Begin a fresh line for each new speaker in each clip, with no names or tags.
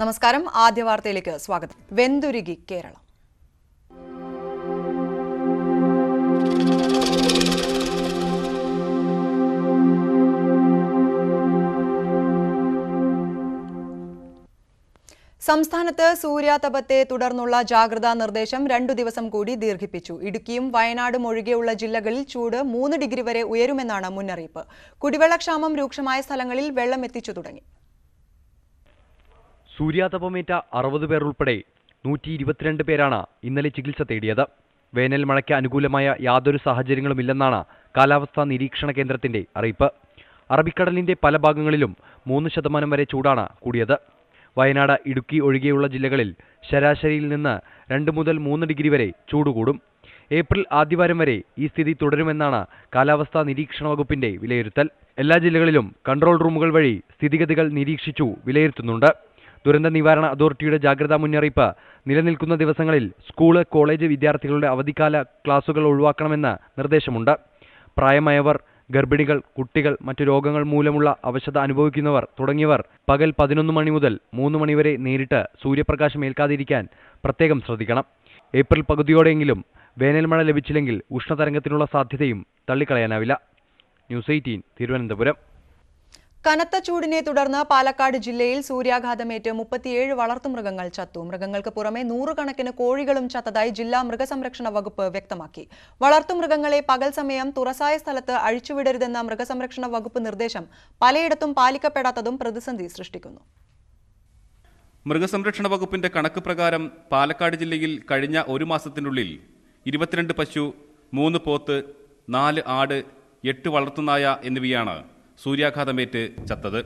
നമസ്കാരം. ആദ്യ വാർത്തയിലേക്ക് സ്വാഗതം. വെന്തുരുകി കേരളം. സംസ്ഥാനത്ത് സൂര്യാതപത്തെ തുടർന്നുള്ള ജാഗ്രതാ നിർദ്ദേശം 2 ദിവസം കൂടി ദീർഘിപ്പിച്ചു. ഇടുക്കിയും വയനാടും ഒഴികെയുള്ള ജില്ലകളിൽ ചൂട് 3 ഡിഗ്രി വരെ ഉയരുമെന്നാണ് മുന്നറിയിപ്പ്. കുടിവെള്ളക്ഷാമം രൂക്ഷമായ സ്ഥലങ്ങളിൽ വെള്ളം എത്തിച്ചു തുടങ്ങി.
സൂര്യാതപമേറ്റ 60 പേർ ഉൾപ്പെടെ 122 പേരാണ് ഇന്നലെ ചികിത്സ തേടിയത്. വേനൽ മഴയ്ക്ക് അനുകൂലമായ യാതൊരു സാഹചര്യങ്ങളുമില്ലെന്നാണ് കാലാവസ്ഥാ നിരീക്ഷണ കേന്ദ്രത്തിന്റെ അറിയിപ്പ്. അറബിക്കടലിന്റെ പല ഭാഗങ്ങളിലും 3% വരെ ചൂടാണ് കൂടിയത്. വയനാട്, ഇടുക്കി ഒഴികെയുള്ള ജില്ലകളിൽ ശരാശരിയിൽ നിന്ന് 2 മുതൽ 3 ഡിഗ്രി വരെ ചൂട് കൂടും. ഏപ്രിൽ ആദ്യവാരം വരെ ഈ സ്ഥിതി തുടരുമെന്നാണ് കാലാവസ്ഥാ നിരീക്ഷണ വകുപ്പിന്റെ വിലയിരുത്തൽ. എല്ലാ ജില്ലകളിലും കൺട്രോൾ റൂമുകൾ വഴി സ്ഥിതിഗതികൾ നിരീക്ഷിച്ചു വിലയിരുത്തുന്നുണ്ട്. ദുരന്ത നിവാരണ അതോറിറ്റിയുടെ ജാഗ്രതാ മുന്നറിയിപ്പ് നിലനിൽക്കുന്ന ദിവസങ്ങളിൽ സ്കൂൾ, കോളേജ് വിദ്യാർത്ഥികളുടെ അവധിക്കാല ക്ലാസുകൾ ഒഴിവാക്കണമെന്ന് നിർദ്ദേശമുണ്ട്. പ്രായമായവർ, ഗർഭിണികൾ, കുട്ടികൾ, മറ്റു രോഗങ്ങൾ മൂലമുള്ള അവശത അനുഭവിക്കുന്നവർ തുടങ്ങിയവർ പകൽ 11 മണി മുതൽ 3 മണി വരെ നേരിട്ട് സൂര്യപ്രകാശം ഏൽക്കാതിരിക്കാൻ പ്രത്യേകം ശ്രദ്ധിക്കണം. ഏപ്രിൽ പകുതിയോടെയെങ്കിലും വേനൽ മഴ ലഭിച്ചില്ലെങ്കിൽ ഉഷ്ണതരംഗത്തിനുള്ള സാധ്യതയും തള്ളിക്കളയാനാവില്ല. ന്യൂസ് 18 തിരുവനന്തപുരം.
കനത്ത ചൂടിനെ തുടർന്ന് പാലക്കാട് ജില്ലയിൽ സൂര്യാഘാതമേറ്റ് 37 വളർത്തുമൃഗങ്ങൾ ചത്തു. മൃഗങ്ങൾക്ക് പുറമെ 100 കണക്കിന് കോഴികളും ചത്തതായി ജില്ലാ മൃഗസംരക്ഷണ വകുപ്പ് വ്യക്തമാക്കി. വളർത്തുമൃഗങ്ങളെ പകൽ സമയം തുറസായ സ്ഥലത്ത് അഴിച്ചുവിടരുതെന്ന മൃഗസംരക്ഷണ വകുപ്പ് നിർദ്ദേശം പലയിടത്തും പാലിക്കപ്പെടാത്തതും പ്രതിസന്ധി സൃഷ്ടിക്കുന്നു.
മൃഗസംരക്ഷണ വകുപ്പിന്റെ കണക്ക് പ്രകാരം പാലക്കാട് ജില്ലയിൽ കഴിഞ്ഞ ഒരു മാസത്തിനുള്ളിൽ 22 പശു, 3 പോത്ത്, 4 ആട്, 8 വളർത്തുനായ എന്നിവയാണ് സൂര്യാഘാതമേറ്റ് ചത്തത്.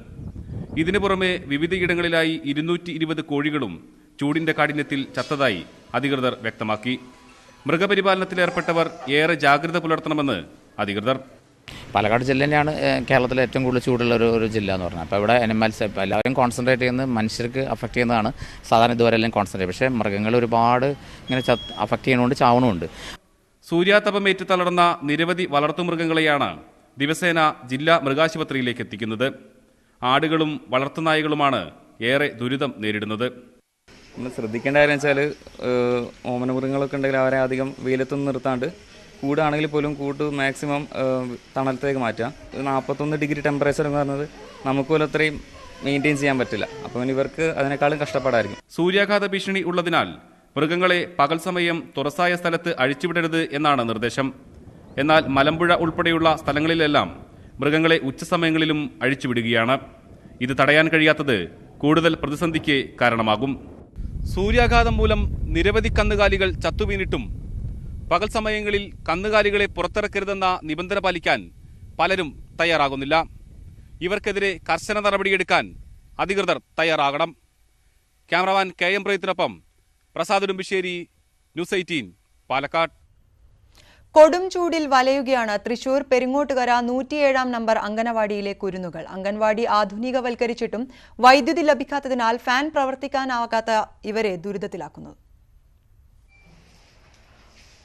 ഇതിനു പുറമെ വിവിധയിടങ്ങളിലായി 220 കോഴികളും ചൂടിന്റെ കാഠിന്യത്തിൽ ചത്തതായി അധികൃതർ വ്യക്തമാക്കി. മൃഗപരിപാലനത്തിലേർപ്പെട്ടവർ ഏറെ ജാഗ്രത പുലർത്തണമെന്ന് അധികൃതർ.
പാലക്കാട് ജില്ല തന്നെയാണ് കേരളത്തിലെ ഏറ്റവും കൂടുതൽ ചൂടുള്ള ഒരു ജില്ല എന്ന് പറഞ്ഞാൽ. അപ്പോൾ ഇവിടെ അനിമൽസ് എല്ലാവരും കോൺസെൻട്രേറ്റ് ചെയ്യുന്നത് മനുഷ്യർക്ക് അഫക്റ്റ് ചെയ്യുന്നതാണ് സാധാരണ ഇതുവരെ എല്ലാം കോൺസെൻട്രേറ്റ്. പക്ഷേ മൃഗങ്ങൾ ഒരുപാട് ഇങ്ങനെ അഫക്റ്റ് ചെയ്യുന്നതുകൊണ്ട് ചാവണമുണ്ട്.
സൂര്യാതപമേറ്റ് തളർന്ന നിരവധി വളർത്തുമൃഗങ്ങളെയാണ് ദിവസേന ജില്ലാ മൃഗാശുപത്രിയിലേക്ക് എത്തിക്കുന്നത്. ആടുകളും വളർത്തുനായകളുമാണ് ഏറെ ദുരിതം നേരിടുന്നത്.
നമ്മൾ ശ്രദ്ധിക്കേണ്ട കാര്യം വെച്ചാൽ ഓമന മൃഗങ്ങളൊക്കെ ഉണ്ടെങ്കിൽ അവരെ അധികം വെയിലത്തൊന്നും നിർത്താണ്ട് കൂടാണെങ്കിൽ പോലും കൂട്ട് മാക്സിമം തണലത്തേക്ക് മാറ്റുക. 41 ഡിഗ്രി ടെമ്പറേച്ചർ എന്ന് പറയുന്നത് നമുക്ക് പോലും അത്രയും മെയിൻറ്റെയിൻ ചെയ്യാൻ പറ്റില്ല. അപ്പോൾ ഇവർക്ക് അതിനേക്കാളും കഷ്ടപ്പാടായിരിക്കും.
സൂര്യാഘാത ഭീഷണി ഉള്ളതിനാൽ മൃഗങ്ങളെ പകൽ സമയം തുറസായ സ്ഥലത്ത് അഴിച്ചുവിടരുത് എന്നാണ് നിർദ്ദേശം. എന്നാൽ മലമ്പുഴ ഉൾപ്പെടെയുള്ള സ്ഥലങ്ങളിലെല്ലാം മൃഗങ്ങളെ ഉച്ചസമയങ്ങളിലും അഴിച്ചുവിടുകയാണ്. ഇത് തടയാൻ കഴിയാത്തത് കൂടുതൽ പ്രതിസന്ധിക്ക് കാരണമാകും. സൂര്യാഘാതം മൂലം നിരവധി കന്നുകാലികൾ ചത്തുവീണിട്ടും പകൽ സമയങ്ങളിൽ കന്നുകാലികളെ പുറത്തിറക്കരുതെന്ന നിബന്ധന പാലിക്കാൻ പലരും തയ്യാറാകുന്നില്ല. ഇവർക്കെതിരെ കർശന നടപടിയെടുക്കാൻ അധികൃതർ തയ്യാറാകണം. ക്യാമറമാൻ KM പ്രയത്തിനൊപ്പം പ്രസാദ് ഉടുമ്പിശ്ശേരി, ന്യൂസ് 18 പാലക്കാട്.
കൊടും ചൂടിൽ വലയുകയാണ് തൃശൂർ പെരിങ്ങോട്ടുകര 107 നമ്പർ അംഗനവാടിയിലെ കുരുന്നുകൾ. അംഗൻവാടി ആധുനികവൽക്കരിച്ചിട്ടും വൈദ്യുതി ലഭിക്കാത്തതിനാൽ ഫാൻ പ്രവർത്തിക്കാനാകാത്ത ഇവരെ ദുരിതത്തിലാക്കുന്നത്.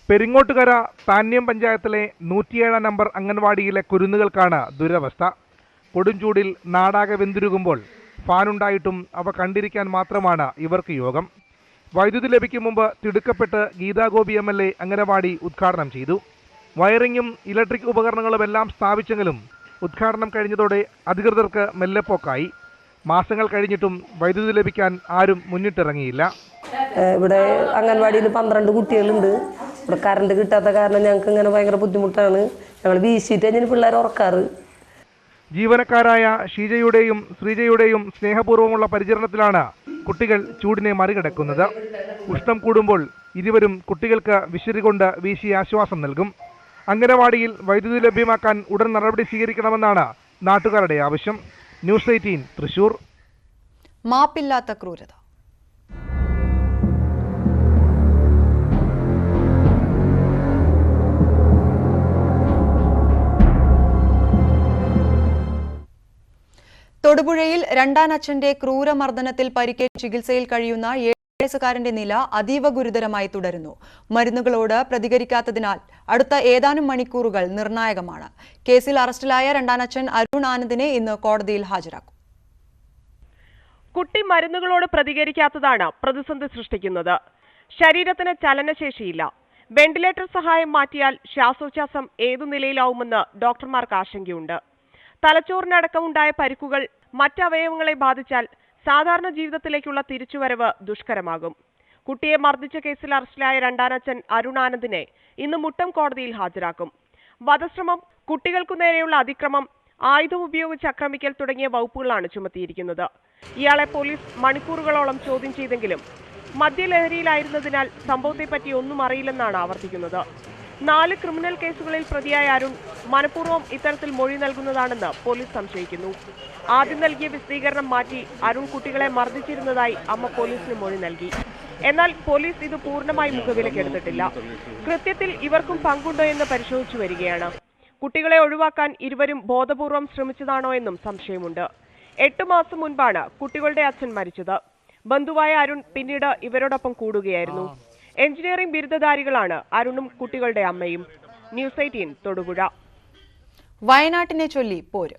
പെരിങ്ങോട്ടുകര പാന്യം പഞ്ചായത്തിലെ 107 നമ്പർ അംഗൻവാടിയിലെ കുരുന്നുകൾക്കാണ് ദുരവസ്ഥ. കൊടുംചൂടിൽ നാടാകെ വെന്തുരുകുമ്പോൾ ഫാനുണ്ടായിട്ടും അവ കണ്ടിരിക്കാൻ മാത്രമാണ് ഇവർക്ക് യോഗം. വൈദ്യുതി ലഭിക്കും മുമ്പ് തിടുക്കപ്പെട്ട് ഗീതാഗോപി MLA അംഗനവാടി ഉദ്ഘാടനം ചെയ്തു. വയറിങ്ങും ഇലക്ട്രിക് ഉപകരണങ്ങളുമെല്ലാം സ്ഥാപിച്ചെങ്കിലും ഉദ്ഘാടനം കഴിഞ്ഞതോടെ അധികൃതർക്ക് മെല്ലെപ്പോക്കായി. മാസങ്ങൾ കഴിഞ്ഞിട്ടും വൈദ്യുതി ലഭിക്കാൻ ആരും മുന്നിട്ടിറങ്ങിയില്ല.
ഇവിടെ അംഗൻവാടിയിൽ 12 കുട്ടികളുണ്ട്. ഇവിടെ കറണ്ട് കിട്ടാത്ത കാരണം ഞങ്ങൾക്ക് ഇങ്ങനെ ഭയങ്കര ബുദ്ധിമുട്ടാണ്. ഞങ്ങൾ വീശിയിട്ട് കഴിഞ്ഞാൽ പിള്ളേർ ഉറക്കാറ്.
ജീവനക്കാരായ ഷീജയുടെയും ശ്രീജയുടെയും സ്നേഹപൂർവ്വമുള്ള പരിചരണത്തിലാണ് കുട്ടികൾ ചൂടിനെ മറികടക്കുന്നത്. ഉഷ്ണം കൂടുമ്പോൾ ഇരുവരും കുട്ടികൾക്ക് വിശറി കൊണ്ട് വീശി ആശ്വാസം നൽകും. അംഗനവാടിയിൽ വൈദ്യുതി ലഭ്യമാക്കാൻ ഉടൻ നടപടി സ്വീകരിക്കണമെന്നാണ് നാട്ടുകാരുടെ ആവശ്യം. ന്യൂസ് 18 തൃശൂർ.
മാപ്പില്ലാത്ത ക്രൂരത. തൊടുപുഴയിൽ രണ്ടാനച്ഛന്റെ ക്രൂരമർദ്ദനത്തിൽ പരിക്കേറ്റ് ചികിത്സയിൽ കഴിയുന്ന 7 വയസ്സുകാരന്റെ നില അതീവ ഗുരുതരമായി തുടരുന്നു. മരുന്നുകളോട് പ്രതികരിക്കാത്തതിനാൽ അടുത്ത ഏതാനും മണിക്കൂറുകൾ നിർണായകമാണ്. കേസിൽ അറസ്റ്റിലായ രണ്ടാനച്ഛൻ അരുൺ ആനന്ദിനെ ഇന്ന് കോടതിയിൽ ഹാജരാക്കും.
കുട്ടി മരുന്നുകളോട് പ്രതികരിക്കാത്തതാണ് പ്രതിസന്ധി സൃഷ്ടിക്കുന്നത്. ശരീരത്തിന് ചലനശേഷിയില്ല. വെന്റിലേറ്റർ സഹായം മാറ്റിയാൽ ശ്വാസോച്ഛ്വാസം ഏതു നിലയിലാവുമെന്ന് ഡോക്ടർമാർക്ക് ആശങ്കയുണ്ട്. തലച്ചോറിനടക്കമുണ്ടായ പരിക്കുകൾ മറ്റവയവങ്ങളെ ബാധിച്ചാൽ സാധാരണ ജീവിതത്തിലേക്കുള്ള തിരിച്ചുവരവ് ദുഷ്കരമാകും. കുട്ടിയെ മർദ്ദിച്ച കേസിൽ അറസ്റ്റിലായ രണ്ടാനച്ഛൻ അരുൺ ആനന്ദിനെ ഇന്ന് മുട്ടം കോടതിയിൽ ഹാജരാക്കും. വധശ്രമം, കുട്ടികൾക്കു നേരെയുള്ള അതിക്രമം, ആയുധം ഉപയോഗിച്ച് ആക്രമിക്കൽ തുടങ്ങിയ വകുപ്പുകളാണ് ചുമത്തിയിരിക്കുന്നത്. ഇയാളെ പോലീസ് മണിക്കൂറുകളോളം ചോദ്യം ചെയ്തെങ്കിലും മദ്യലഹരിയിലായിരുന്നതിനാൽ സംഭവത്തെപ്പറ്റി ഒന്നും അറിയില്ലെന്നാണ് ആവർത്തിക്കുന്നത്. 4 ക്രിമിനൽ കേസുകളിൽ പ്രതിയായ അരുൺ മനഃപൂർവ്വം ഇത്തരത്തിൽ മൊഴി നൽകുന്നതാണെന്ന് പോലീസ് സംശയിക്കുന്നു. ആദ്യം നൽകിയ വിശദീകരണം മാറ്റി അരുൺ കുട്ടികളെ മർദ്ദിച്ചിരുന്നതായി അമ്മ പോലീസിന് മൊഴി നൽകി. എന്നാൽ പോലീസ് ഇത് പൂർണ്ണമായി മുഖവിലക്കെടുത്തിട്ടില്ല. കൃത്യത്തിൽ ഇവർക്കും പങ്കുണ്ടോ എന്ന് പരിശോധിച്ചു വരികയാണ്. കുട്ടികളെ ഒഴിവാക്കാൻ ഇരുവരും ബോധപൂർവം ശ്രമിച്ചതാണോ എന്നും സംശയമുണ്ട്. 8 മാസം മുൻപാണ് കുട്ടികളുടെ അച്ഛൻ മരിച്ചത്. ബന്ധുവായ അരുൺ പിന്നീട് ഇവരോടൊപ്പം കൂടുകയായിരുന്നു. എഞ്ചിനീയറിംഗ് ബിരുദധാരികളാണ് അരുണും കുട്ടികളുടെ അമ്മയും. ന്യൂസ് 18 തൊടുപുഴ.
വയനാട്ടിനെ ചൊല്ലി പോര്.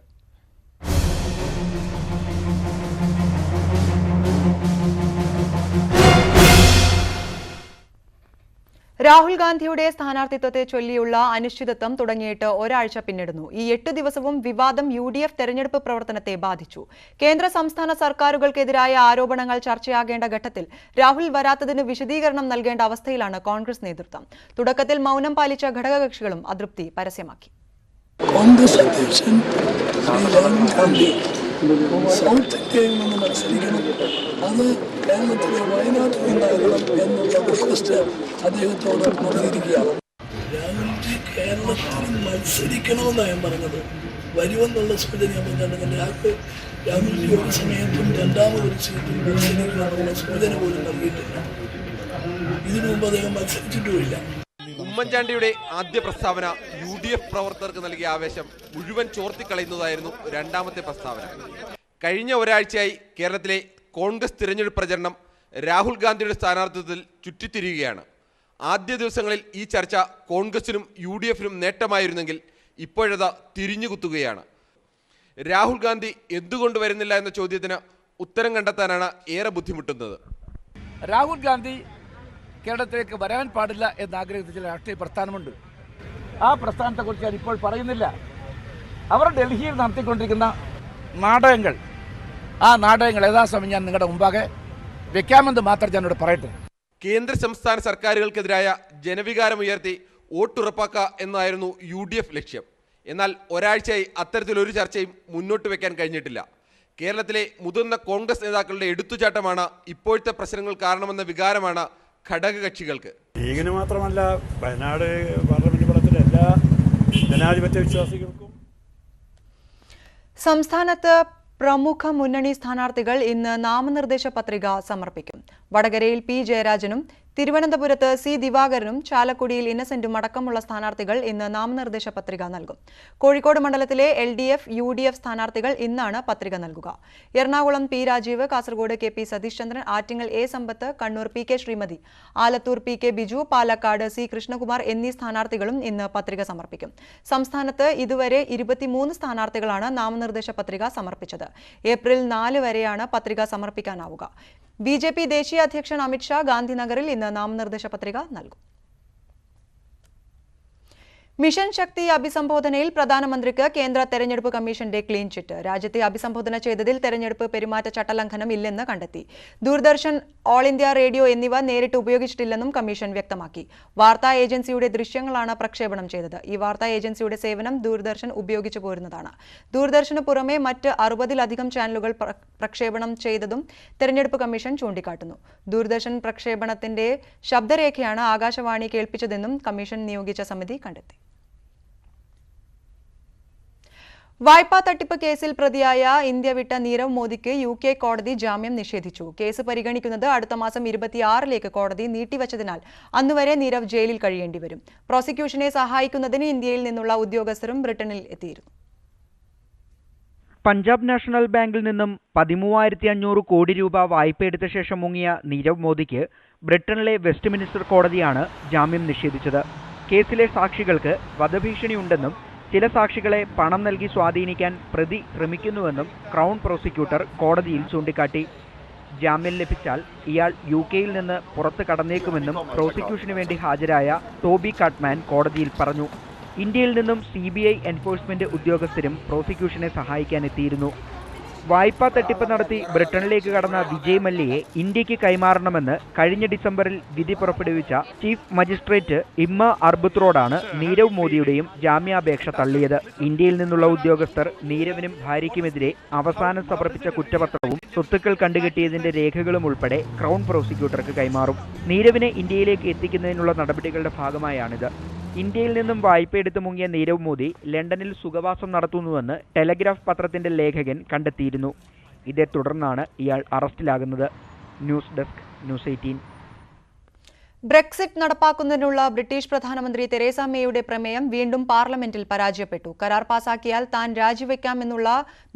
രാഹുൽ ഗാന്ധിയുടെ സ്ഥാനാർത്ഥിത്വത്തെ ചൊല്ലിയുള്ള അനിശ്ചിതത്വം തുടങ്ങിയിട്ട് ഒരാഴ്ച പിന്നിടുന്നു. ഈ 8 ദിവസവും വിവാദം UDF തെരഞ്ഞെടുപ്പ് പ്രവർത്തനത്തെ ബാധിച്ചു. കേന്ദ്ര സംസ്ഥാന സർക്കാരുകൾക്കെതിരായ ആരോപണങ്ങൾ ചർച്ചയാകേണ്ട ഘട്ടത്തിൽ രാഹുൽ വരാത്തതിന് വിശദീകരണം നൽകേണ്ട അവസ്ഥയിലാണ് കോൺഗ്രസ് നേതൃത്വം. തുടക്കത്തിൽ മൗനം പാലിച്ച ഘടകകക്ഷികളും അതൃപ്തി പരസ്യമാക്കി.
കോൺഗ്രസ് അധ്യക്ഷൻ ശ്രീ രാഹുൽ ഗാന്ധി സൗത്ത് ഇന്ത്യയിൽ നിന്ന് മത്സരിക്കണം, അത് കേരളത്തിലെ വയനാട്ടിൽ നിന്നാകണം എന്നുള്ള റിക്വസ്റ്റ് അദ്ദേഹത്തോട് നൽകിയിരിക്കുകയാണ്. രാഹുൽജി കേരളത്തിൽ മത്സരിക്കണമെന്നാണ് ഞാൻ പറഞ്ഞത്. വരുമെന്നുള്ള സൂചന ഞാൻ കണ്ടിട്ടുണ്ട്. രാഹുൽജി ഒരു സമയത്തും രണ്ടാമതൊരു സീറ്റിൽ മത്സരിക്കണമെന്നുള്ള സൂചന പോലും നൽകിയിട്ടില്ല. ഇതിനു മുമ്പ് അദ്ദേഹം മത്സരിച്ചിട്ടുമില്ല.
ഉമ്മൻചാണ്ടിയുടെ ആദ്യ പ്രസ്താവന UDF പ്രവർത്തകർക്ക് നൽകിയ ആവേശം മുഴുവൻ ചോർത്തിക്കളയുന്നതായിരുന്നു രണ്ടാമത്തെ പ്രസ്താവന. കഴിഞ്ഞ ഒരാഴ്ചയായി കേരളത്തിലെ കോൺഗ്രസ് തിരഞ്ഞെടുപ്പ് പ്രചരണം രാഹുൽ ഗാന്ധിയുടെ സ്ഥാനാർത്ഥിത്വത്തിൽ ചുറ്റിത്തിരിയുകയാണ്. ആദ്യ ദിവസങ്ങളിൽ ഈ ചർച്ച കോൺഗ്രസിനും UDFനും നേട്ടമായിരുന്നെങ്കിൽ ഇപ്പോഴത് തിരിഞ്ഞുകുത്തുകയാണ്. രാഹുൽ ഗാന്ധി എന്തുകൊണ്ട് വരുന്നില്ല എന്ന ചോദ്യത്തിന് ഉത്തരം കണ്ടെത്താനാണ് ഏറെ ബുദ്ധിമുട്ടുന്നത്.
രാഹുൽ ഗാന്ധി കേരളത്തിലേക്ക് വരാൻ പാടില്ല എന്നാഗ്രഹിച്ച ചില രാഷ്ട്രീയ പ്രസ്ഥാനമുണ്ട്. ആ പ്രസ്ഥാനത്തെക്കുറിച്ച് ഞാൻ ഇപ്പോൾ പറയുന്നില്ല. അവർ ഡൽഹിയിൽ നടത്തിക്കൊണ്ടിരിക്കുന്ന നാടകങ്ങൾ, ആ നാടകങ്ങൾ യഥാസമയം ഞാൻ നിങ്ങളുടെ മുമ്പാകെ വെക്കാമെന്ന് മാത്രം ഞാനിവിടെ പറയട്ടെ.
കേന്ദ്ര സംസ്ഥാന സർക്കാരുകൾക്കെതിരായ ജനവികാരമുയർത്തി വോട്ടുറപ്പാക്കുക എന്നായിരുന്നു UDF ലക്ഷ്യം. എന്നാൽ ഒരാഴ്ചയായി അത്തരത്തിലൊരു ചർച്ചയും മുന്നോട്ട് വെക്കാൻ കഴിഞ്ഞിട്ടില്ല. കേരളത്തിലെ മുതിർന്ന കോൺഗ്രസ് നേതാക്കളുടെ എടുത്തുചാട്ടമാണ് ഇപ്പോഴത്തെ പ്രശ്നങ്ങൾ കാരണമെന്ന വികാരമാണ് ഘടകകക്ഷികൾക്ക്.
ലീഗിന് മാത്രമല്ല, വയനാട് പാർലമെന്റ് മണ്ഡലത്തിലെ എല്ലാ ജനാധിപത്യ വിശ്വാസികൾക്കും.
സംസ്ഥാനത്ത് പ്രമുഖ മുന്നണി സ്ഥാനാർത്ഥികൾ ഇന്ന് നാമനിർദ്ദേശ പത്രിക സമർപ്പിക്കും. വടകരയിൽ P. ജയരാജനും തിരുവനന്തപുരത്ത് C. ദിവാകരനും ചാലക്കുടിയിൽ ഇന്നസെന്റും അടക്കമുള്ള സ്ഥാനാർത്ഥികൾ ഇന്ന് നാമനിർദ്ദേശ പത്രിക നൽകും. കോഴിക്കോട് മണ്ഡലത്തിലെ LDF, UDF സ്ഥാനാർത്ഥികൾ ഇന്നാണ് പത്രിക നൽകുക. Ernakulam P. Rajeev, Kasaragod KP Satheesh Chandran, Attingal A. Sampath, Kannur PK Shrimati, Alathur PK Biju, Palakkad C. Krishnakumar എന്നീ സ്ഥാനാർത്ഥികളും ഇന്ന് പത്രിക സമർപ്പിക്കും. സംസ്ഥാനത്ത് ഇതുവരെ 23 സ്ഥാനാർത്ഥികളാണ് നാമനിർദ്ദേശ പത്രിക സമർപ്പിച്ചത്. ഏപ്രിൽ 4 വരെയാണ് പത്രിക സമർപ്പിക്കാനാവുക. BJP ദേശീയ അധ്യക്ഷൻ അമിത്ഷാ ഗാന്ധിനഗറിൽ ഇന്ന് നാമനിർദ്ദേശ പത്രിക നൽകും. മിഷൻ ശക്തി അഭിസംബോധനയിൽ പ്രധാനമന്ത്രിക്ക് കേന്ദ്ര തെരഞ്ഞെടുപ്പ് കമ്മീഷന്റെ ക്ലീൻ ചിറ്റ്. രാജ്യത്തെ അഭിസംബോധന ചെയ്തതിൽ തെരഞ്ഞെടുപ്പ് പെരുമാറ്റ ചട്ടലംഘനം ഇല്ലെന്ന് കണ്ടെത്തി. ദൂരദർശൻ, ഓൾ ഇന്ത്യ റേഡിയോ എന്നിവ നേരിട്ട് ഉപയോഗിച്ചിട്ടില്ലെന്നും കമ്മീഷൻ വ്യക്തമാക്കി. വാർത്താ ഏജൻസിയുടെ ദൃശ്യങ്ങളാണ് പ്രക്ഷേപണം ചെയ്തത്. ഈ വാർത്താ ഏജൻസിയുടെ സേവനം ദൂരദർശൻ ഉപയോഗിച്ചു പോരുന്നതാണ്. ദൂരദർശന് പുറമെ മറ്റ് 60-ലധികം ചാനലുകൾ പ്രക്ഷേപണം ചെയ്തതും തെരഞ്ഞെടുപ്പ് കമ്മീഷൻ ചൂണ്ടിക്കാട്ടുന്നു. ദൂരദർശൻ പ്രക്ഷേപണത്തിന്റെ ശബ്ദരേഖയാണ് ആകാശവാണി കേൾപ്പിച്ചതെന്നും കമ്മീഷൻ നിയോഗിച്ച സമിതി കണ്ടെത്തി. വായ്പാ തട്ടിപ്പ് കേസിൽ പ്രതിയായ ഇന്ത്യ വിട്ട നീരവ് മോദിക്ക് UK കോടതി ജാമ്യം നിഷേധിച്ചു. കേസ് പരിഗണിക്കുന്നത് അടുത്ത മാസം 26-ലേക്ക് കോടതി നീട്ടിവച്ചതിനാൽ അന്നുവരെ നീരവ് ജയിലിൽ കഴിയേണ്ടി വരും. പ്രോസിക്യൂഷനെ സഹായിക്കുന്നതിന് ഇന്ത്യയിൽ നിന്നുള്ള ഉദ്യോഗസ്ഥരും ബ്രിട്ടനിൽ എത്തിയിരുന്നു.
പഞ്ചാബ് നാഷണൽ ബാങ്കിൽ നിന്നും 13,500 കോടി രൂപ വായ്പയെടുത്ത ശേഷം മുങ്ങിയ നീരവ് മോദിക്ക് ബ്രിട്ടനിലെ വെസ്റ്റ്മിനിസ്റ്റർ കോടതിയാണ് ജാമ്യം നിഷേധിച്ചത്. കേസിലെ സാക്ഷികൾക്ക് വധഭീഷണിയുണ്ടെന്നും ചില സാക്ഷികളെ പണം നൽകി സ്വാധീനിക്കാൻ പ്രതി ശ്രമിക്കുന്നുവെന്നും ക്രൗൺ പ്രോസിക്യൂട്ടർ കോടതിയിൽ ചൂണ്ടിക്കാട്ടി. ജാമ്യം ലഭിച്ചാൽ ഇയാൾ UK-യിൽ നിന്ന് പുറത്ത് കടന്നേക്കുമെന്നും പ്രോസിക്യൂഷന് വേണ്ടി ഹാജരായ ടോബി കാട്ട്മാൻ കോടതിയിൽ പറഞ്ഞു. ഇന്ത്യയിൽ നിന്നും CBI എൻഫോഴ്സ്മെന്റ് ഉദ്യോഗസ്ഥരും പ്രോസിക്യൂഷനെ സഹായിക്കാനെത്തിയിരുന്നു. വായ്പാ തട്ടിപ്പ് നടത്തി ബ്രിട്ടനിലേക്ക് കടന്ന വിജയ് മല്യയെ ഇന്ത്യക്ക് കൈമാറണമെന്ന് കഴിഞ്ഞ ഡിസംബറിൽ വിധി പുറപ്പെടുവിച്ച ചീഫ് മജിസ്ട്രേറ്റ് ഇമ്മ അർബുത്രോടാണ് നീരവ് മോദിയുടെയും ജാമ്യാപേക്ഷ തള്ളിയത്. ഇന്ത്യയിൽ നിന്നുള്ള ഉദ്യോഗസ്ഥർ നീരവിനും ഭാര്യയ്ക്കുമെതിരെ അവസാനം സമർപ്പിച്ച കുറ്റപത്രവും സ്വത്തുക്കൾ കണ്ടുകെട്ടിയതിന്റെ രേഖകളും ഉൾപ്പെടെ ക്രൗൺ പ്രോസിക്യൂട്ടർക്ക് കൈമാറും. നീരവിനെ ഇന്ത്യയിലേക്ക് എത്തിക്കുന്നതിനുള്ള നടപടികളുടെ ഭാഗമായാണിത്. ഇന്ത്യയിൽ നിന്നും വായ്പയെടുത്ത് മുങ്ങിയ നീരവ് മോദി ലണ്ടനിൽ സുഖവാസം നടത്തുന്നുവെന്ന് ടെലഗ്രാഫ് പത്രത്തിന്റെ ലേഖകൻ കണ്ടെത്തിയിരുന്നു. ഇതേ തുടർന്നാണ് ഇയാൾ അറസ്റ്റിലാകുന്നത്. News desk, news 18.
ബ്രെക്സിറ്റ് നടപ്പാക്കുന്നതിനുള്ള ബ്രിട്ടീഷ് പ്രധാനമന്ത്രി തെരേസ മേയുടെ പ്രമേയം വീണ്ടും പാർലമെന്റിൽ പരാജയപ്പെട്ടു. കരാർ പാസാക്കിയാൽ താൻ രാജിവെക്കാമെന്നുള്ള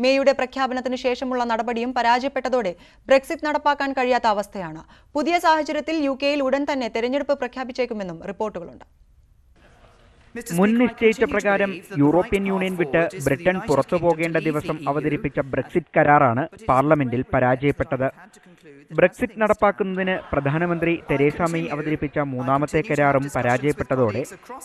മേയുടെ പ്രഖ്യാപനത്തിന് ശേഷമുള്ള നടപടിയും പരാജയപ്പെട്ടതോടെ ബ്രെക്സിറ്റ് നടപ്പാക്കാൻ കഴിയാത്ത അവസ്ഥയാണ്. പുതിയ സാഹചര്യത്തിൽ UK-യിൽ ഉടൻ തന്നെ തെരഞ്ഞെടുപ്പ് പ്രഖ്യാപിച്ചേക്കുമെന്നും റിപ്പോർട്ടുകളുണ്ട്.
മുൻ നിശ്ചയിച്ച പ്രകാരം യൂറോപ്യൻ യൂണിയൻ വിട്ട് ബ്രിട്ടൻ പുറത്തു പോകേണ്ട ദിവസം അവതരിപ്പിച്ച ബ്രെക്സിറ്റ് കരാറാണ് പാർലമെന്റിൽ പരാജയപ്പെട്ടത്. ബ്രെക്സിറ്റ് നടപ്പാക്കുന്നതിന് പ്രധാനമന്ത്രി തെരേസ മെയ് അവതരിപ്പിച്ച മൂന്നാമത്തെ കരാറും പരാജയപ്പെട്ടതോടെ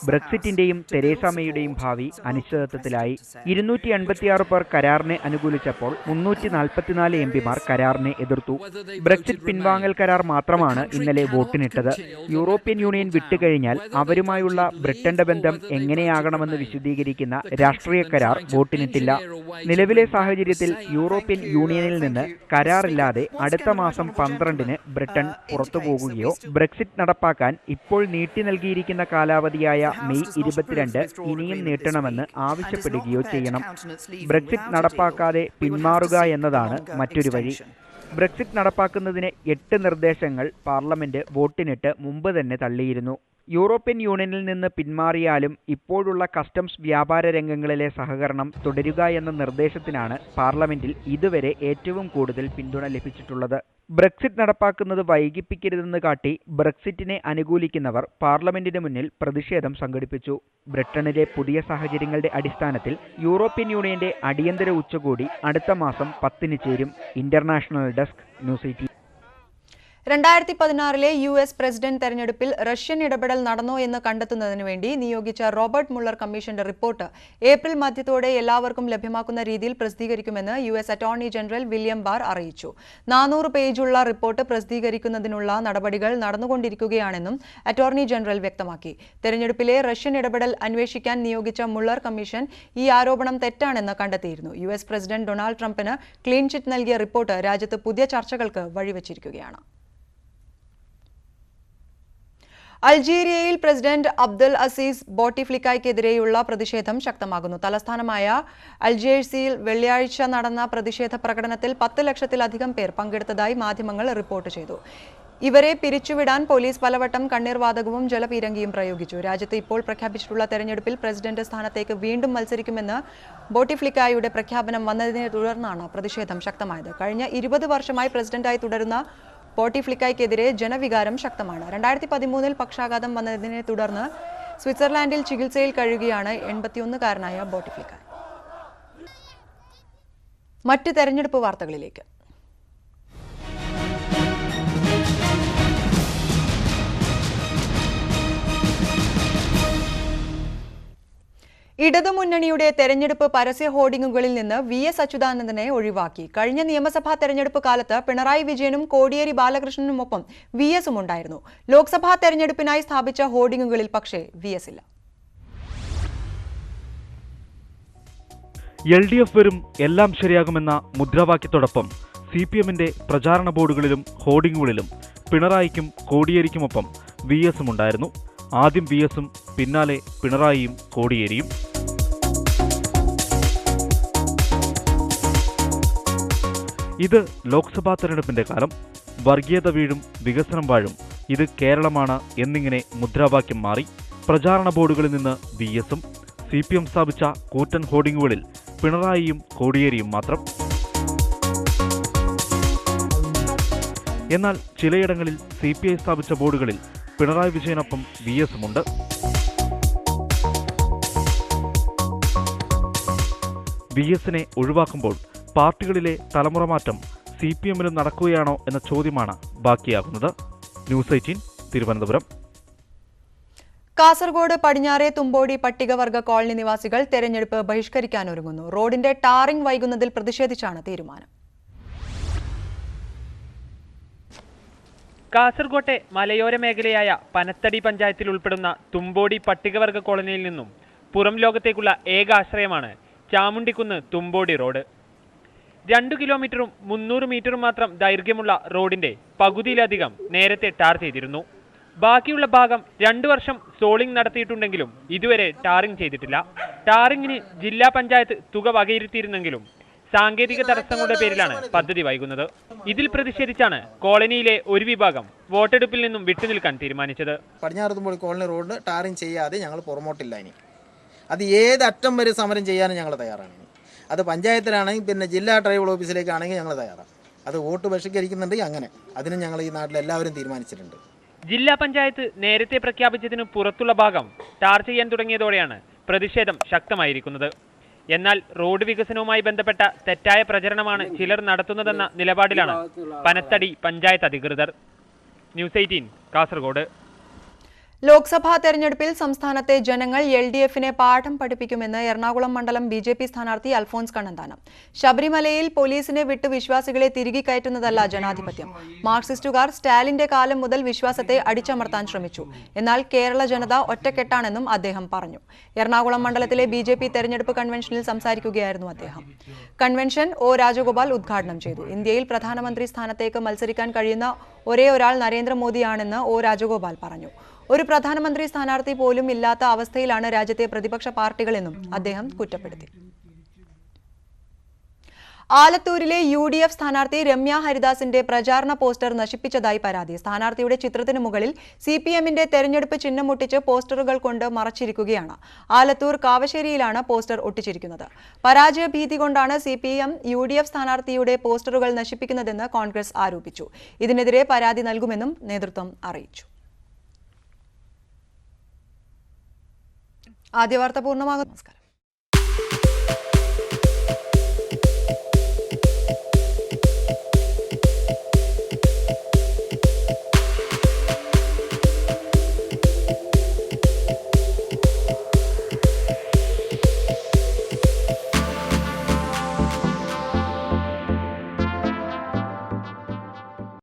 ബ്രെക്സിറ്റിന്റെയും തെരേസ മെയ്യുടെയും ഭാവി അനിശ്ചിതത്വത്തിലായി. 286 പേർ കരാറിനെ അനുകൂലിച്ചപ്പോൾ 344 MPമാർ കരാറിനെ എതിർത്തു. ബ്രെക്സിറ്റ് പിൻവാങ്ങൽ കരാർ മാത്രമാണ് ഇന്നലെ വോട്ടിനിട്ടത്. യൂറോപ്യൻ യൂണിയൻ വിട്ടുകഴിഞ്ഞാൽ അവരുമായുള്ള ബ്രിട്ടന്റെ ബന്ധം എങ്ങനെയാകണമെന്ന് വിശദീകരിക്കുന്ന രാഷ്ട്രീയ കരാർ വോട്ടിനിട്ടില്ല. നിലവിലെ സാഹചര്യത്തിൽ യൂറോപ്യൻ യൂണിയനിൽ നിന്ന് കരാറില്ലാതെ അടുത്ത മാസം 12-ന് ബ്രിട്ടൻ പുറത്തുപോകുകയോ ബ്രെക്സിറ്റ് നടപ്പാക്കാൻ ഇപ്പോൾ നീട്ടി നൽകിയിരിക്കുന്ന കാലാവധിയായ മെയ് 22 ഇനിയും നീട്ടണമെന്ന് ആവശ്യപ്പെടുകയോ ചെയ്യണം. ബ്രെക്സിറ്റ് നടപ്പാക്കാതെ പിന്മാറുക എന്നതാണ് മറ്റൊരു വഴി. ബ്രെക്സിറ്റ് നടപ്പാക്കുന്നതിന് 8 നിർദ്ദേശങ്ങൾ പാർലമെന്റ് വോട്ടിനിട്ട് മുമ്പ് തന്നെ തള്ളിയിരുന്നു. യൂറോപ്യൻ യൂണിയനിൽ നിന്ന് പിന്മാറിയാലും ഇപ്പോഴുള്ള കസ്റ്റംസ് വ്യാപാര രംഗങ്ങളിലെ സഹകരണം തുടരുക എന്ന നിർദ്ദേശത്തിനാണ് പാർലമെന്റിൽ ഇതുവരെ ഏറ്റവും കൂടുതൽ പിന്തുണ ലഭിച്ചിട്ടുള്ളത്. ബ്രെക്സിറ്റ് നടപ്പാക്കുന്നത് വൈകിപ്പിക്കരുതെന്ന് കാട്ടി ബ്രെക്സിറ്റിനെ അനുകൂലിക്കുന്നവർ പാർലമെന്റിന് മുന്നിൽ പ്രതിഷേധം സംഘടിപ്പിച്ചു. ബ്രിട്ടനിലെ പുതിയ സാഹചര്യങ്ങളുടെ അടിസ്ഥാനത്തിൽ യൂറോപ്യൻ യൂണിയന്റെ അടിയന്തര ഉച്ചകോടി അടുത്ത മാസം 10-ന് ചേരും. International desk, news 18.
2016-ലെ US president തെരഞ്ഞെടുപ്പിൽ റഷ്യൻ ഇടപെടൽ നടന്നോ എന്ന് കണ്ടെത്തുന്നതിന് വേണ്ടി നിയോഗിച്ച റോബർട്ട് മുള്ളർ കമ്മീഷന്റെ റിപ്പോർട്ട് ഏപ്രിൽ മധ്യത്തോടെ എല്ലാവർക്കും ലഭ്യമാക്കുന്ന രീതിയിൽ പ്രസിദ്ധീകരിക്കുമെന്ന് US attorney general William bar അറിയിച്ചു. 400 പേജുള്ള റിപ്പോർട്ട് പ്രസിദ്ധീകരിക്കുന്നതിനുള്ള നടപടികൾ നടന്നുകൊണ്ടിരിക്കുകയാണെന്നും അറ്റോർണി ജനറൽ വ്യക്തമാക്കി. തെരഞ്ഞെടുപ്പിലെ റഷ്യൻ ഇടപെടൽ അന്വേഷിക്കാൻ നിയോഗിച്ച മുള്ളർ കമ്മീഷൻ ഈ ആരോപണം തെറ്റാണെന്ന് കണ്ടെത്തിയിരുന്നു. US പ്രസിഡന്റ് ഡൊണാൾഡ് ട്രംപിന് ക്ലീൻ ചിറ്റ് നൽകിയ റിപ്പോർട്ട് രാജ്യത്ത് പുതിയ ചർച്ചകൾക്ക് വഴിവെച്ചിരിക്കുകയാണ്. അൾജീരിയയിൽ പ്രസിഡന്റ് അബ്ദുൽ അസീസ് ബോട്ടിഫ്ലിക്കയ്ക്കെതിരെയുള്ള പ്രതിഷേധം ശക്തമാകുന്നു. തലസ്ഥാനമായ അൾജേഴ്സിയിൽ വെള്ളിയാഴ്ച നടന്ന പ്രതിഷേധ പ്രകടനത്തിൽ 10 ലക്ഷത്തിലധികം പേർ പങ്കെടുത്തതായി മാധ്യമങ്ങൾ റിപ്പോർട്ട് ചെയ്തു. ഇവരെ പിരിച്ചുവിടാൻ പോലീസ് പലവട്ടം കണ്ണീർവാതകവും ജലപീരങ്കിയും പ്രയോഗിച്ചു. രാജ്യത്ത് ഇപ്പോൾ പ്രഖ്യാപിച്ചിട്ടുള്ള തെരഞ്ഞെടുപ്പിൽ പ്രസിഡന്റ് സ്ഥാനത്തേക്ക് വീണ്ടും മത്സരിക്കുമെന്ന് ബോട്ടിഫ്ലിക്കയുടെ പ്രഖ്യാപനം വന്നതിനെ തുടർന്നാണ് പ്രതിഷേധം ശക്തമായത്. കഴിഞ്ഞ 20 വർഷമായി പ്രസിഡന്റായി തുടരുന്ന ബോട്ടിഫ്ലിക്കയ്ക്കെതിരെ ജനവികാരം ശക്തമാണ്. 2013-ൽ പക്ഷാഘാതം വന്നതിനെ തുടർന്ന് സ്വിറ്റ്സർലാൻഡിൽ ചികിത്സയിൽ കഴിയുകയാണ് 81-കാരനായ ബോട്ടിഫ്ലിക്ക. മറ്റ് തെരഞ്ഞെടുപ്പ് വാർത്തകളിലേക്ക്. ഇടതുമുന്നണിയുടെ തെരഞ്ഞെടുപ്പ് പരസ്യ ഹോർഡിംഗുകളിൽ നിന്ന് VS അച്യുതാനന്ദനെ ഒഴിവാക്കി. കഴിഞ്ഞ നിയമസഭാ തെരഞ്ഞെടുപ്പ് കാലത്ത് പിണറായി വിജയനും കോടിയേരി ബാലകൃഷ്ണനുമൊപ്പം VSഉം ഉണ്ടായിരുന്നു. ലോക്സഭാ തെരഞ്ഞെടുപ്പിനായി സ്ഥാപിച്ച ഹോർഡിംഗുകളിൽ പക്ഷേ VS ഇല്ല.
LDF വരും എല്ലാം ശരിയാകുമെന്ന മുദ്രാവാക്യത്തോടൊപ്പം CPMന്റെ പ്രചാരണ ബോർഡുകളിലും ഹോർഡിംഗുകളിലും പിണറായിക്കും കോടിയേരിക്കുമൊപ്പം VSഉം ഉണ്ടായിരുന്നു. ആദ്യം VSഉം പിന്നാലെ പിണറായിയും കോടിയേരിയും. ഇത് ലോക്സഭാ തെരഞ്ഞെടുപ്പിന്റെ കാലം. വർഗീയത വീഴും, വികസനം വാഴും, ഇത് കേരളമാണ് എന്നിങ്ങനെ മുദ്രാവാക്യം മാറി. പ്രചാരണ ബോർഡുകളിൽ നിന്ന് VSഉം CPM സ്ഥാപിച്ച കൂറ്റൻ ഹോർഡിംഗുകളിൽ പിണറായിയും കോടിയേരിയും മാത്രം. എന്നാൽ ചിലയിടങ്ങളിൽ CPI സ്ഥാപിച്ച ബോർഡുകളിൽ പിണറായി വിജയനൊപ്പം VSഉമുണ്ട്. VS-നെ ഒഴിവാക്കുമ്പോൾ പാർട്ടികളിലെ തലമുറ മാറ്റം CPM-ലും നടക്കുകയാണോ എന്ന ചോദ്യമാണ് ബാക്കിയാകുന്നത്. ന്യൂസ് 18 തിരുവനന്തപുരം.
കാസർഗോഡ് പടിഞ്ഞാറെ തുമ്പോടി പട്ടികവർഗ കോളനി നിവാസികൾ തെരഞ്ഞെടുപ്പ് ബഹിഷ്കരിക്കാനൊരുങ്ങുന്നു. റോഡിന്റെ ടാറിംഗ് വൈകുന്നതിൽ പ്രതിഷേധിച്ചാണ് തീരുമാനം.
കാസർഗോട്ടെ മലയോര മേഖലയായ പനത്തടി പഞ്ചായത്തിൽ ഉൾപ്പെടുന്ന തുമ്പോടി പട്ടികവർഗ കോളനിയിൽ നിന്നും പുറം ലോകത്തേക്കുള്ള ഏക ആശ്രയമാണ് ചാമുണ്ടിക്കുന്ന് തുമ്പോടി റോഡ്. 2 കിലോമീറ്ററും 300 മീറ്ററും മാത്രം ദൈർഘ്യമുള്ള റോഡിന്റെ പകുതിയിലധികം നേരത്തെ ടാർ ചെയ്തിരുന്നു. ബാക്കിയുള്ള ഭാഗം 2 വർഷം സോളിംഗ് നടത്തിയിട്ടുണ്ടെങ്കിലും ഇതുവരെ ടാറിംഗ് ചെയ്തിട്ടില്ല. ടാറിംഗിന് ജില്ലാ പഞ്ചായത്ത് തുക വകയിരുത്തിയിരുന്നെങ്കിലും സാങ്കേതിക തടസ്സങ്ങളുടെ പേരിലാണ് പദ്ധതി വൈകുന്നത്. ഇതിൽ പ്രതിഷേധിച്ചാണ് കോളനിയിലെ ഒരു വിഭാഗം വോട്ടെടുപ്പിൽ നിന്നും വിട്ടുനിൽക്കാൻ തീരുമാനിച്ചത്.
പടിഞ്ഞാറ് തുമ്പോടി കോളനി റോഡ് ടാറിംഗ് ചെയ്യാതെ ഞങ്ങൾ പുറമോട്ടില്ല. ഇനി അത് ഏത് അറ്റം വരെ സമരം ചെയ്യാനും ഞങ്ങൾ തയ്യാറാണ്. അത് പഞ്ചായത്തിലാണെങ്കിൽ പിന്നെ ജില്ലാ ട്രൈബൽ ഓഫീസിലേക്കാണെങ്കിൽ ഞങ്ങൾ തയ്യാറാണ്. അത് വോട്ട് ബഹിഷ്കരിക്കുന്നുണ്ടെങ്കിൽ അങ്ങനെ അതിന് ഞങ്ങൾ ഈ നാട്ടിലെല്ലാവരും തീരുമാനിച്ചിട്ടുണ്ട്.
ജില്ലാ പഞ്ചായത്ത് നേരത്തെ പ്രഖ്യാപിച്ചതിന് പുറത്തുള്ള ഭാഗം ടാർ ചെയ്യാൻ തുടങ്ങിയതോടെയാണ് പ്രതിഷേധം ശക്തമായിരിക്കുന്നത്. എന്നാൽ റോഡ് വികസനവുമായി ബന്ധപ്പെട്ട തെറ്റായ പ്രചരണമാണ് ചിലർ നടത്തുന്നതെന്ന നിലപാടിലാണ് പനത്തടി പഞ്ചായത്ത് അധികൃതർ. ന്യൂസ് 18 കാസർഗോഡ്.
ലോക്സഭാ തെരഞ്ഞെടുപ്പിൽ സംസ്ഥാനത്തെ ജനങ്ങൾ LDF-നെ പാഠം പഠിപ്പിക്കുമെന്ന് എറണാകുളം മണ്ഡലം BJP സ്ഥാനാർത്ഥി അൽഫോൺസ് കണ്ണന്താനം. ശബരിമലയിൽ പോലീസിനെ വിട്ട് വിശ്വാസികളെ തിരികെ കയറ്റുന്നതല്ല ജനാധിപത്യം. മാർക്സിസ്റ്റുകാർ സ്റ്റാലിന്റെ കാലം മുതൽ വിശ്വാസത്തെ അടിച്ചമർത്താൻ ശ്രമിച്ചു. എന്നാൽ കേരള ജനത ഒറ്റക്കെട്ടാണെന്നും അദ്ദേഹം പറഞ്ഞു. എറണാകുളം മണ്ഡലത്തിലെ BJP തെരഞ്ഞെടുപ്പ് കൺവെൻഷനിൽ സംസാരിക്കുകയായിരുന്നു അദ്ദേഹം. കൺവെൻഷൻ O രാജഗോപാൽ ഉദ്ഘാടനം ചെയ്തു. ഇന്ത്യയിൽ പ്രധാനമന്ത്രി സ്ഥാനത്തേക്ക് മത്സരിക്കാൻ കഴിയുന്ന ഒരേ ഒരാൾ നരേന്ദ്രമോദിയാണെന്ന് O രാജഗോപാൽ പറഞ്ഞു. ഒരു പ്രധാനമന്ത്രി സ്ഥാനാർത്ഥി പോലും ഇല്ലാത്ത അവസ്ഥയിലാണ് രാജ്യത്തെ പ്രതിപക്ഷ പാർട്ടികളെന്നും അദ്ദേഹം കുറ്റപ്പെടുത്തി. ആലത്തൂരിലെ UDF സ്ഥാനാർത്ഥി രമ്യ ഹരിദാസിന്റെ പ്രചാരണ പോസ്റ്റർ നശിപ്പിച്ചതായി പരാതി. സ്ഥാനാർത്ഥിയുടെ ചിത്രത്തിനു മുകളിൽ CPM-ന്റെ തെരഞ്ഞെടുപ്പ് ചിഹ്നം ഒട്ടിച്ച് പോസ്റ്ററുകൾ കൊണ്ട് മറച്ചിരിക്കുകയാണ്. ആലത്തൂർ കാവശ്ശേരിയിലാണ് പോസ്റ്റർ ഒട്ടിച്ചിരിക്കുന്നത്. പരാജയ ഭീതി കൊണ്ടാണ് CPM UDF സ്ഥാനാർത്ഥിയുടെ പോസ്റ്ററുകൾ നശിപ്പിക്കുന്നതെന്ന് കോൺഗ്രസ് ആരോപിച്ചു. ഇതിനെതിരെ പരാതി നൽകുമെന്നും നേതൃത്വം അറിയിച്ചു. ആദ്യ വാർത്ത പൂർണ്ണമാകുന്നു. നമസ്കാരം.